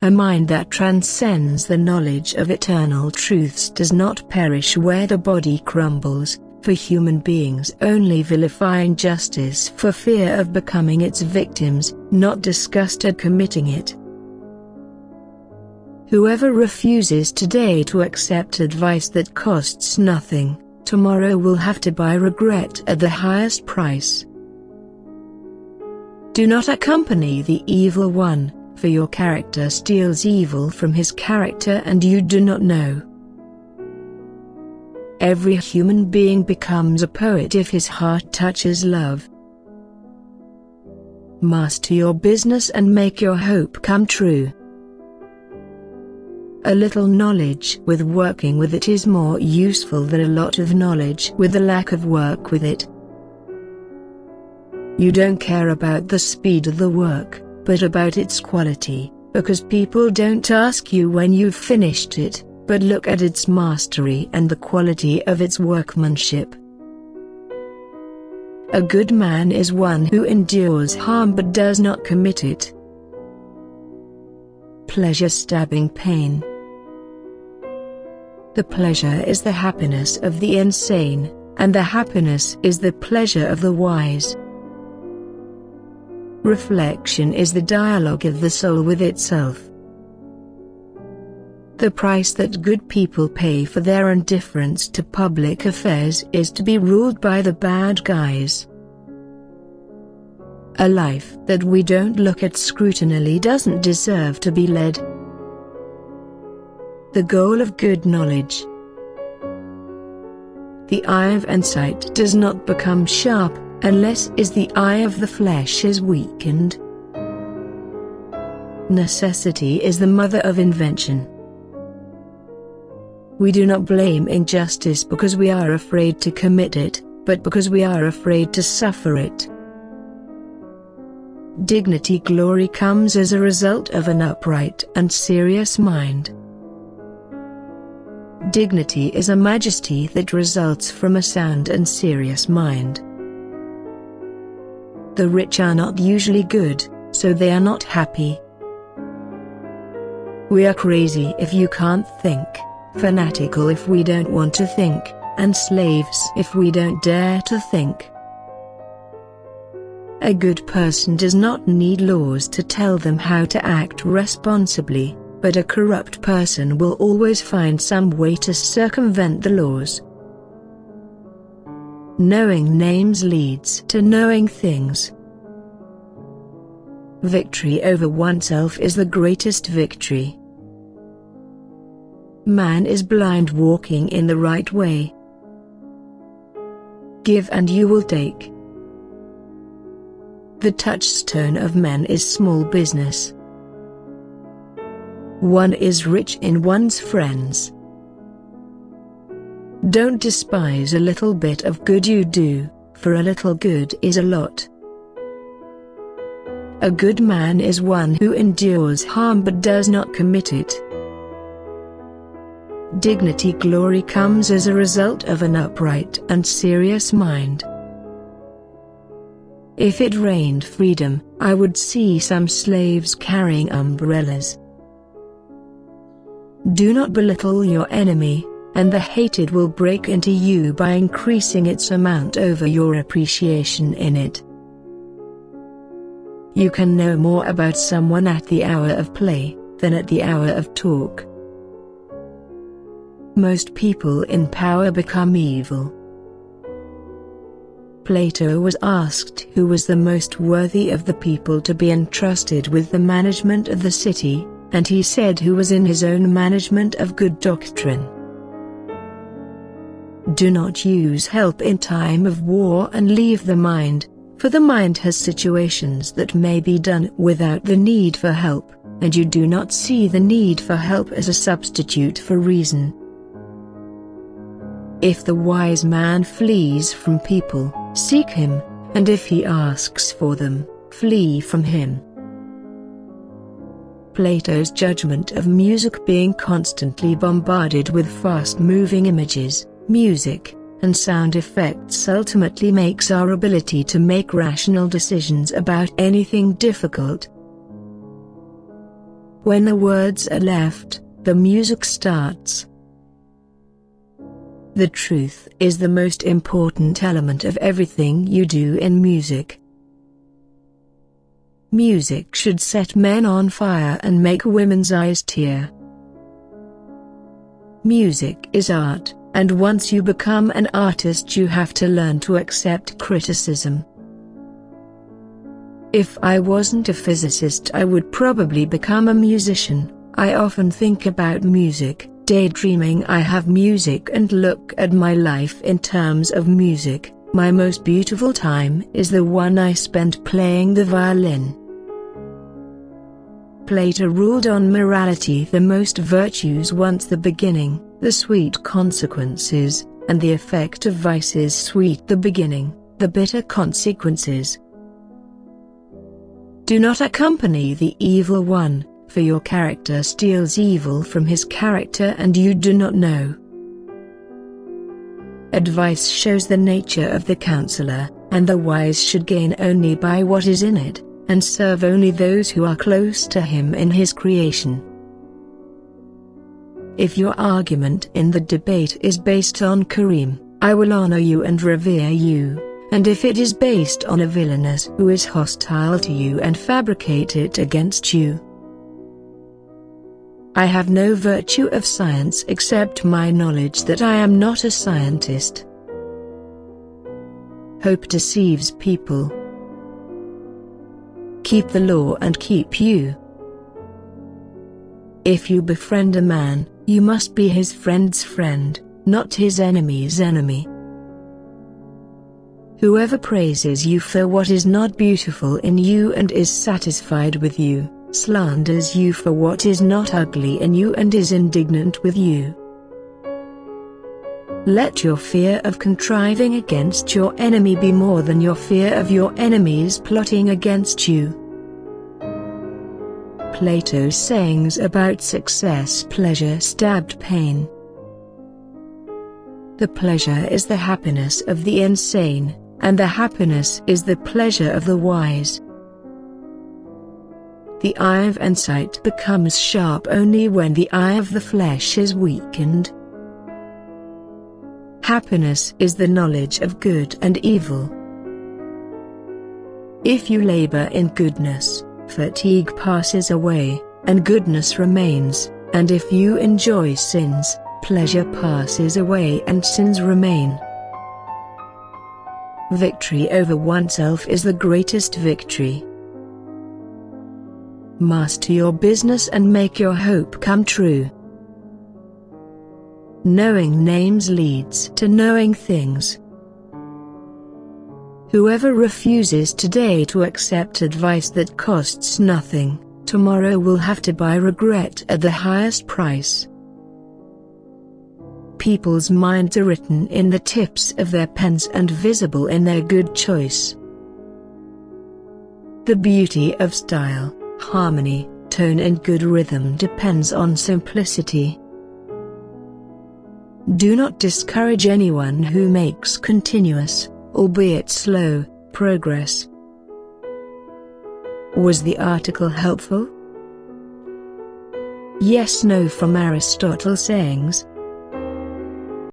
A mind that transcends the knowledge of eternal truths does not perish where the body crumbles, for human beings only vilify injustice for fear of becoming its victims, not disgust at committing it. Whoever refuses today to accept advice that costs nothing, tomorrow will have to buy regret at the highest price. Do not accompany the evil one, for your character steals evil from his character and you do not know. Every human being becomes a poet if his heart touches love. Master your business and make your hope come true. A little knowledge with working with it is more useful than a lot of knowledge with a lack of work with it. You don't care about the speed of the work, but about its quality, because people don't ask you when you've finished it, but look at its mastery and the quality of its workmanship. A good man is one who endures harm but does not commit it. Pleasure stabbing pain. The pleasure is the happiness of the insane, and the happiness is the pleasure of the wise. Reflection is the dialogue of the soul with itself. The price that good people pay for their indifference to public affairs is to be ruled by the bad guys. A life that we don't look at scrutinally doesn't deserve to be led. The goal of good knowledge. The eye of insight does not become sharp, unless the eye of the flesh is weakened. Necessity is the mother of invention. We do not blame injustice because we are afraid to commit it, but because we are afraid to suffer it. Dignity glory comes as a result of an upright and serious mind. Dignity is a majesty that results from a sound and serious mind. The rich are not usually good, so they are not happy. We are crazy if you can't think, fanatical if we don't want to think, and slaves if we don't dare to think. A good person does not need laws to tell them how to act responsibly, but a corrupt person will always find some way to circumvent the laws. Knowing names leads to knowing things. Victory over oneself is the greatest victory. Man is blind walking in the right way. Give and you will take. The touchstone of men is small business. One is rich in one's friends. Don't despise a little bit of good you do, for a little good is a lot. A good man is one who endures harm but does not commit it. Dignity glory comes as a result of an upright and serious mind. If it rained freedom, I would see some slaves carrying umbrellas. Do not belittle your enemy, and the hated will break into you by increasing its amount over your appreciation in it. You can know more about someone at the hour of play than at the hour of talk. Most people in power become evil. Plato was asked who was the most worthy of the people to be entrusted with the management of the city, and he said who was in his own management of good doctrine. Do not use help in time of war and leave the mind, for the mind has situations that may be done without the need for help, and you do not see the need for help as a substitute for reason. If the wise man flees from people, seek him, and if he asks for them, flee from him. Plato's judgment of music being constantly bombarded with fast-moving images, music, and sound effects ultimately makes our ability to make rational decisions about anything difficult. When the words are left, the music starts. The truth is the most important element of everything you do in music. Music should set men on fire and make women's eyes tear. Music is art, and once you become an artist you have to learn to accept criticism. If I wasn't a physicist I would probably become a musician. I often think about music, daydreaming I have music and look at my life in terms of music. My most beautiful time is the one I spent playing the violin. Plato ruled on morality, the most virtues once the beginning, the sweet consequences, and the effect of vices sweet the beginning, the bitter consequences. Do not accompany the evil one, for your character steals evil from his character and you do not know. Advice shows the nature of the counselor, and the wise should gain only by what is in it, and serve only those who are close to him in his creation. If your argument in the debate is based on Kareem, I will honor you and revere you, and if it is based on a villainess who is hostile to you and fabricate it against you. I have no virtue of science except my knowledge that I am not a scientist. Hope deceives people. Keep the law and keep you. If you befriend a man, you must be his friend's friend, not his enemy's enemy. Whoever praises you for what is not beautiful in you and is satisfied with you, slanders you for what is not ugly in you and is indignant with you. Let your fear of contriving against your enemy be more than your fear of your enemies plotting against you. Plato's sayings about success: pleasure stabbed pain. The pleasure is the happiness of the insane, and the happiness is the pleasure of the wise. The eye of insight becomes sharp only when the eye of the flesh is weakened. Happiness is the knowledge of good and evil. If you labor in goodness, fatigue passes away, and goodness remains, and if you enjoy sins, pleasure passes away and sins remain. Victory over oneself is the greatest victory. Master your business and make your hope come true. Knowing names leads to knowing things. Whoever refuses today to accept advice that costs nothing, tomorrow will have to buy regret at the highest price. People's minds are written in the tips of their pens and visible in their good choice. The beauty of style, harmony, tone and good rhythm depends on simplicity. Do not discourage anyone who makes continuous, albeit slow, progress. Was the article helpful? Yes/No from Aristotle sayings.